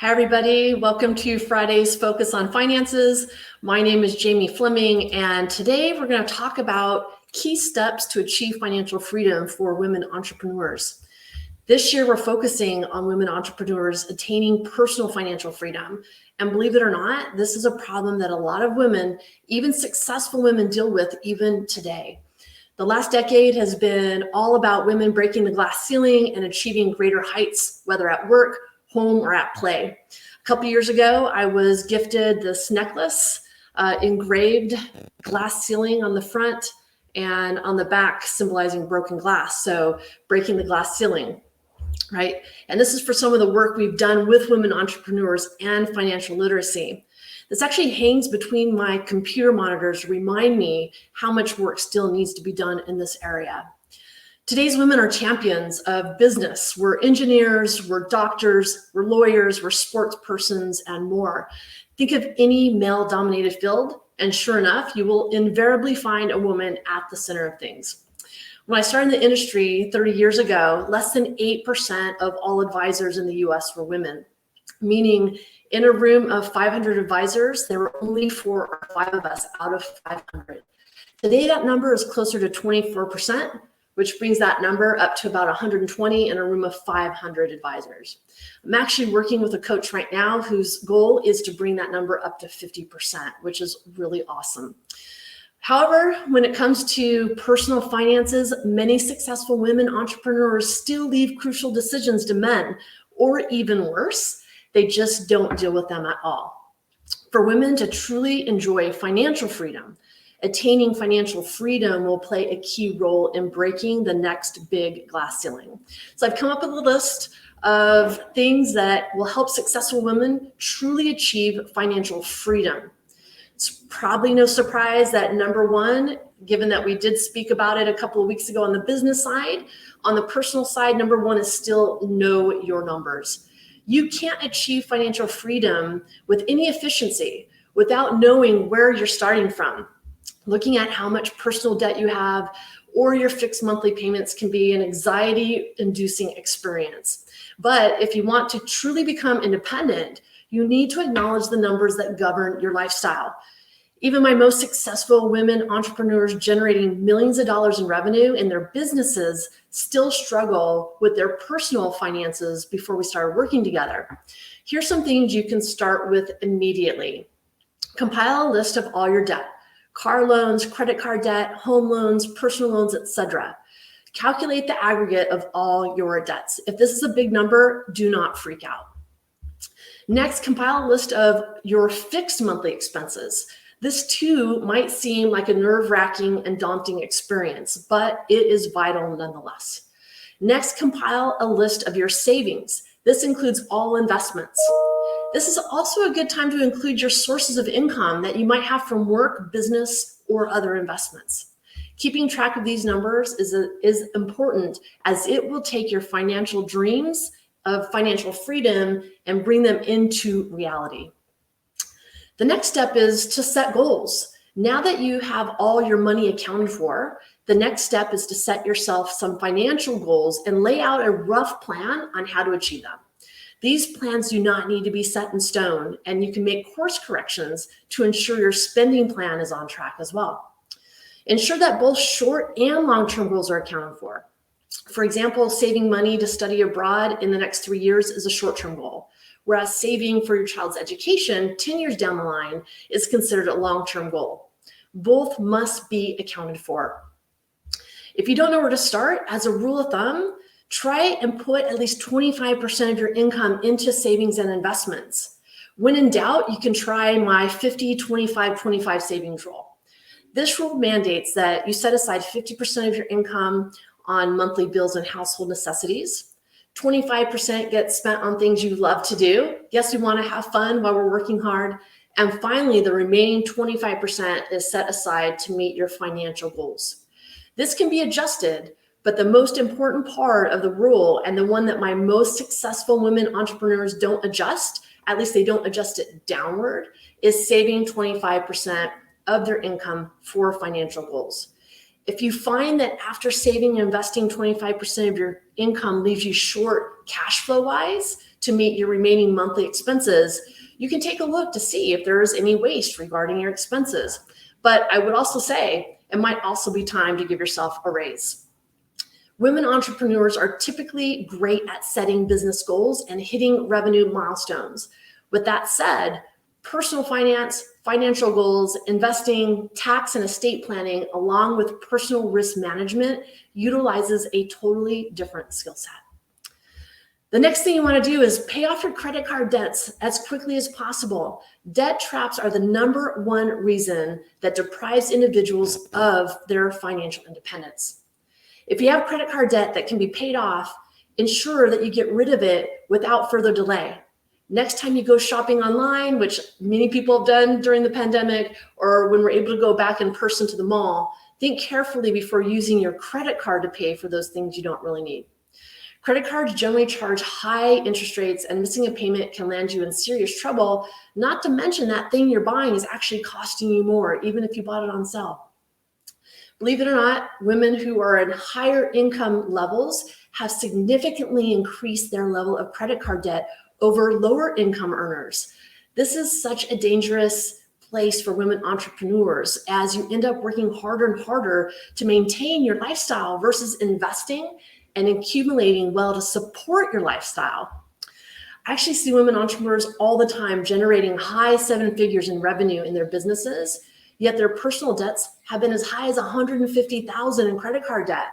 Hi, everybody. Welcome to Friday's Focus on Finances. My name is Jamie Fleming, and today we're going to talk about key steps to achieve financial freedom for women entrepreneurs. This year, we're focusing on women entrepreneurs attaining personal financial freedom. And believe it or not, this is a problem that a lot of women, even successful women, deal with even today. The last decade has been all about women breaking the glass ceiling and achieving greater heights, whether at work, home, or at play. A couple years ago, I was gifted this necklace, engraved glass ceiling on the front and on the back, symbolizing broken glass. So breaking the glass ceiling, right? And this is for some of the work we've done with women entrepreneurs and financial literacy. This actually hangs between my computer monitors to remind me how much work still needs to be done in this area. Today's women are champions of business. We're engineers, we're doctors, we're lawyers, we're sports persons, and more. Think of any male-dominated field, and sure enough, you will invariably find a woman at the center of things. When I started in the industry 30 years ago, less than 8% of all advisors in the US were women, meaning in a room of 500 advisors, there were only 4 or 5 of us out of 500. Today, that number is closer to 24%, which brings that number up to about 120 in a room of 500 advisors. I'm actually working with a coach right now whose goal is to bring that number up to 50%, which is really awesome. However, when it comes to personal finances, many successful women entrepreneurs still leave crucial decisions to men, or even worse, they just don't deal with them at all. For women to truly enjoy financial freedom, attaining financial freedom will play a key role in breaking the next big glass ceiling. So I've come up with a list of things that will help successful women truly achieve financial freedom. It's probably no surprise that number one, given that we did speak about it a couple of weeks ago on the business side, on the personal side, number one is still know your numbers. You can't achieve financial freedom with any efficiency without knowing where you're starting from. Looking at how much personal debt you have or your fixed monthly payments can be an anxiety-inducing experience. But if you want to truly become independent, you need to acknowledge the numbers that govern your lifestyle. Even my most successful women entrepreneurs generating millions of dollars in revenue in their businesses still struggle with their personal finances before we started working together. Here's some things you can start with immediately. Compile a list of all your debt. Car loans, credit card debt, home loans, personal loans, etc. Calculate the aggregate of all your debts. If this is a big number, do not freak out. Next, compile a list of your fixed monthly expenses. This too might seem like a nerve-wracking and daunting experience, but it is vital nonetheless. Next, compile a list of your savings. This includes all investments. This is also a good time to include your sources of income that you might have from work, business, or other investments. Keeping track of these numbers is important, as it will take your financial dreams of financial freedom and bring them into reality. The next step is to set goals. Now that you have all your money accounted for, the next step is to set yourself some financial goals and lay out a rough plan on how to achieve them. These plans do not need to be set in stone, and you can make course corrections to ensure your spending plan is on track as well. Ensure that both short and long-term goals are accounted for. For example, saving money to study abroad in the next 3 years is a short-term goal, whereas saving for your child's education 10 years down the line is considered a long-term goal. Both must be accounted for. If you don't know where to start, as a rule of thumb, try and put at least 25% of your income into savings and investments. When in doubt, you can try my 50-25-25 savings rule. This rule mandates that you set aside 50% of your income on monthly bills and household necessities. 25% gets spent on things you love to do. Yes, we want to have fun while we're working hard. And finally, the remaining 25% is set aside to meet your financial goals. This can be adjusted, but the most important part of the rule, and the one that my most successful women entrepreneurs don't adjust, at least they don't adjust it downward, is saving 25% of their income for financial goals. If you find that after saving and investing 25% of your income leaves you short cash flow wise to meet your remaining monthly expenses, you can take a look to see if there is any waste regarding your expenses. But I would also say it might also be time to give yourself a raise. Women entrepreneurs are typically great at setting business goals and hitting revenue milestones. With that said, personal finance, financial goals, investing, tax and estate planning, along with personal risk management, utilizes a totally different skill set. The next thing you want to do is pay off your credit card debts as quickly as possible. Debt traps are the number one reason that deprives individuals of their financial independence. If you have credit card debt that can be paid off, ensure that you get rid of it without further delay. Next time you go shopping online, which many people have done during the pandemic, or when we're able to go back in person to the mall, think carefully before using your credit card to pay for those things you don't really need. Credit cards generally charge high interest rates, and missing a payment can land you in serious trouble, not to mention that thing you're buying is actually costing you more, even if you bought it on sale. Believe it or not, women who are in higher income levels have significantly increased their level of credit card debt over lower income earners. This is such a dangerous place for women entrepreneurs, as you end up working harder and harder to maintain your lifestyle versus investing and accumulating well to support your lifestyle. I actually see women entrepreneurs all the time generating high seven figures in revenue in their businesses, yet their personal debts have been as high as $150,000 in credit card debt.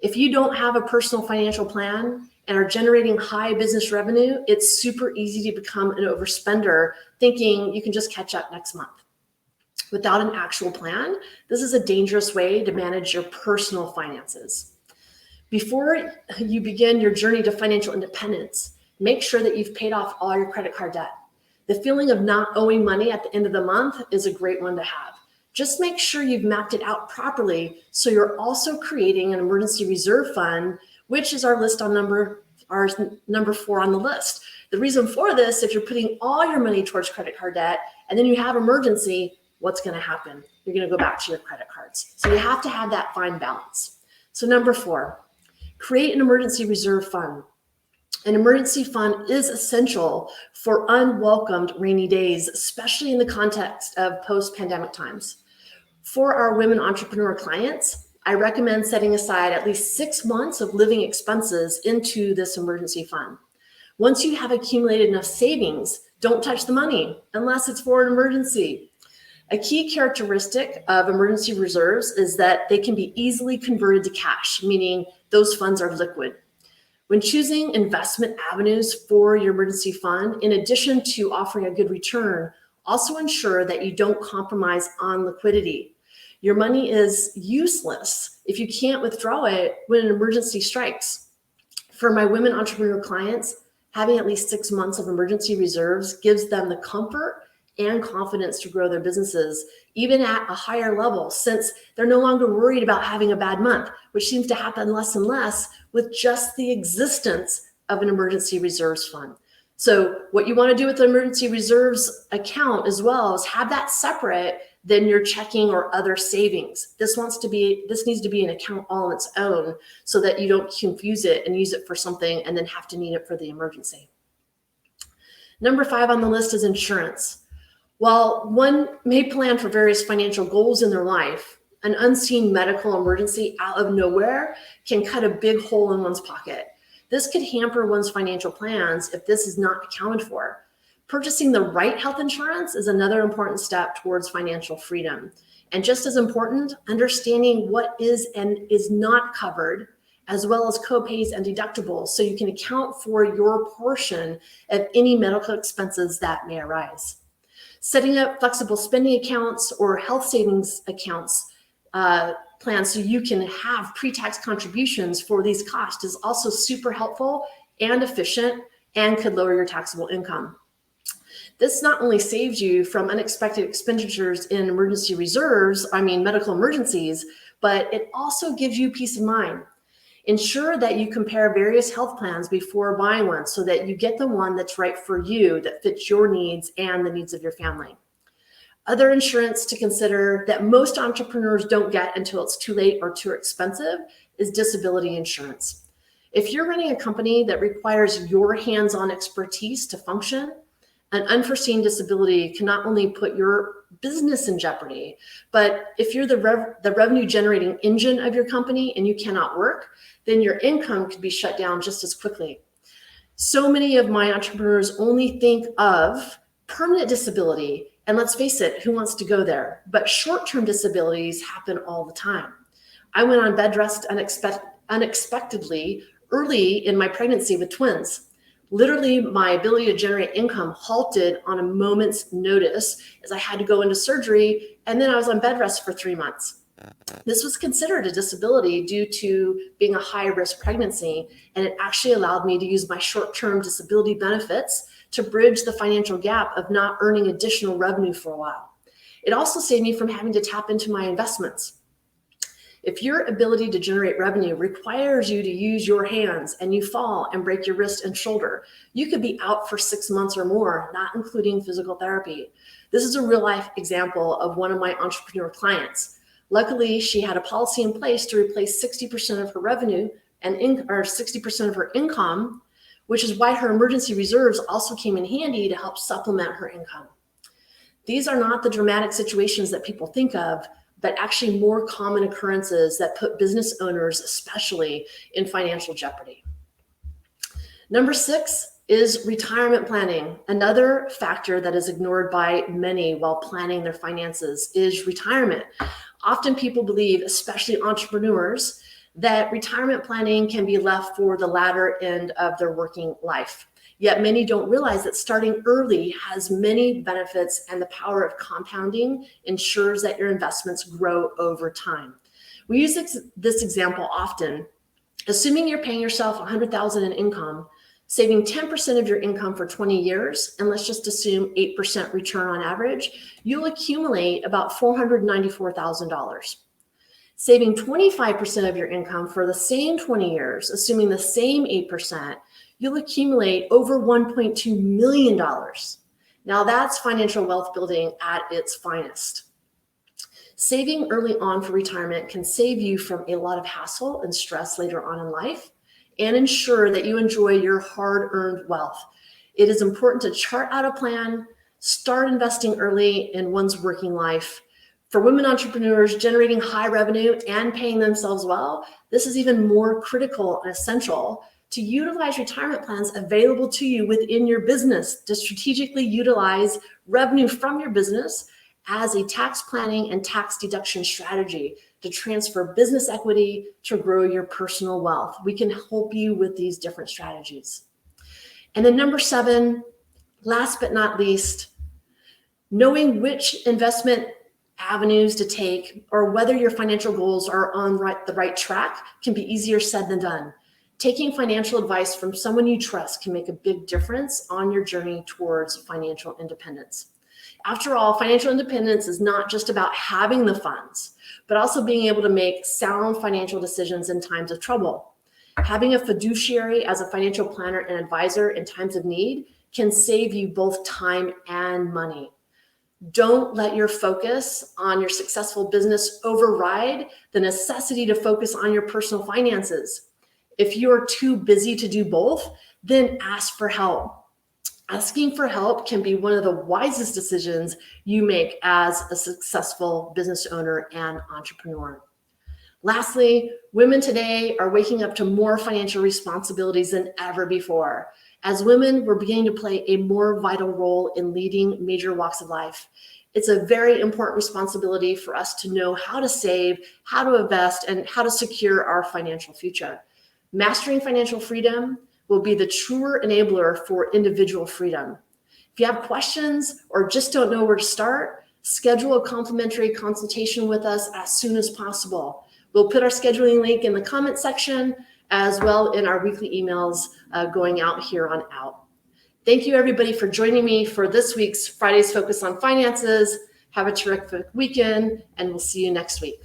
If you don't have a personal financial plan and are generating high business revenue, it's super easy to become an overspender, thinking you can just catch up next month. Without an actual plan, this is a dangerous way to manage your personal finances. Before you begin your journey to financial independence, make sure that you've paid off all your credit card debt. The feeling of not owing money at the end of the month is a great one to have. Just make sure you've mapped it out properly, so you're also creating an emergency reserve fund, which is our number 4 on the list. The reason for this, if you're putting all your money towards credit card debt and then you have emergency, what's going to happen? You're going to go back to your credit cards. So you have to have that fine balance. So number 4, create an emergency reserve fund. An emergency fund is essential for unwelcomed rainy days, especially in the context of post-pandemic times. For our women entrepreneur clients, I recommend setting aside at least 6 months of living expenses into this emergency fund. Once you have accumulated enough savings, don't touch the money unless it's for an emergency. A key characteristic of emergency reserves is that they can be easily converted to cash, meaning those funds are liquid. When choosing investment avenues for your emergency fund, in addition to offering a good return, also ensure that you don't compromise on liquidity. Your money is useless if you can't withdraw it when an emergency strikes. For my women entrepreneur clients, having at least 6 months of emergency reserves gives them the comfort and confidence to grow their businesses, even at a higher level, since they're no longer worried about having a bad month, which seems to happen less and less with just the existence of an emergency reserves fund. So what you want to do with the emergency reserves account as well is have that separate than your checking or other savings. This needs to be an account all on its own, so that you don't confuse it and use it for something and then have to need it for the emergency. Number 5 on the list is insurance. While one may plan for various financial goals in their life, an unseen medical emergency out of nowhere can cut a big hole in one's pocket. This could hamper one's financial plans if this is not accounted for. Purchasing the right health insurance is another important step towards financial freedom. And just as important, understanding what is and is not covered, as well as copays and deductibles, so you can account for your portion of any medical expenses that may arise. Setting up flexible spending accounts or health savings accounts plans so you can have pre-tax contributions for these costs is also super helpful and efficient, and could lower your taxable income. This not only saves you from unexpected expenditures in emergency reserves, medical emergencies, but it also gives you peace of mind. Ensure that you compare various health plans before buying one, so that you get the one that's right for you, that fits your needs and the needs of your family. Other insurance to consider that most entrepreneurs don't get until it's too late or too expensive is disability insurance. If you're running a company that requires your hands-on expertise to function, an unforeseen disability can not only put your business in jeopardy, but if you're the revenue generating engine of your company and you cannot work, then your income could be shut down just as quickly. So many of my entrepreneurs only think of permanent disability, and let's face it, who wants to go there? But short-term disabilities happen all the time. I went on bed rest unexpectedly early in my pregnancy with twins. Literally, my ability to generate income halted on a moment's notice as I had to go into surgery, and then I was on bed rest for 3 months. This was considered a disability due to being a high-risk pregnancy, and it actually allowed me to use my short-term disability benefits to bridge the financial gap of not earning additional revenue for a while. It also saved me from having to tap into my investments. If your ability to generate revenue requires you to use your hands and you fall and break your wrist and shoulder, you could be out for 6 months or more, not including physical therapy. This is a real life example of one of my entrepreneur clients. Luckily, she had a policy in place to replace 60% of her revenue and 60% of her income, which is why her emergency reserves also came in handy to help supplement her income. These are not the dramatic situations that people think of, but actually more common occurrences that put business owners, especially, in financial jeopardy. Number 6 is retirement planning. Another factor that is ignored by many while planning their finances is retirement. Often people believe, especially entrepreneurs, that retirement planning can be left for the latter end of their working life. Yet many don't realize that starting early has many benefits, and the power of compounding ensures that your investments grow over time. We use this example often. Assuming you're paying yourself $100,000 in income, saving 10% of your income for 20 years, and let's just assume 8% return on average, you'll accumulate about $494,000. Saving 25% of your income for the same 20 years, assuming the same 8%, you'll accumulate over $1.2 million. Now that's financial wealth building at its finest. Saving early on for retirement can save you from a lot of hassle and stress later on in life and ensure that you enjoy your hard-earned wealth. It is important to chart out a plan, start investing early in one's working life. For women entrepreneurs generating high revenue and paying themselves well, this is even more critical and essential to utilize retirement plans available to you within your business, to strategically utilize revenue from your business as a tax planning and tax deduction strategy to transfer business equity to grow your personal wealth. We can help you with these different strategies. And then number 7, last but not least, knowing which investment avenues to take or whether your financial goals are on the right track can be easier said than done. Taking financial advice from someone you trust can make a big difference on your journey towards financial independence. After all, financial independence is not just about having the funds, but also being able to make sound financial decisions in times of trouble. Having a fiduciary as a financial planner and advisor in times of need can save you both time and money. Don't let your focus on your successful business override the necessity to focus on your personal finances. If you are too busy to do both, then ask for help. Asking for help can be one of the wisest decisions you make as a successful business owner and entrepreneur. Lastly, women today are waking up to more financial responsibilities than ever before. As women, we're beginning to play a more vital role in leading major walks of life. It's a very important responsibility for us to know how to save, how to invest, and how to secure our financial future. Mastering financial freedom will be the truer enabler for individual freedom. If you have questions or just don't know where to start, schedule a complimentary consultation with us as soon as possible. We'll put our scheduling link in the comment section as well in our weekly emails going out here on out. Thank you everybody for joining me for this week's Friday's Focus on Finances. Have a terrific weekend and we'll see you next week.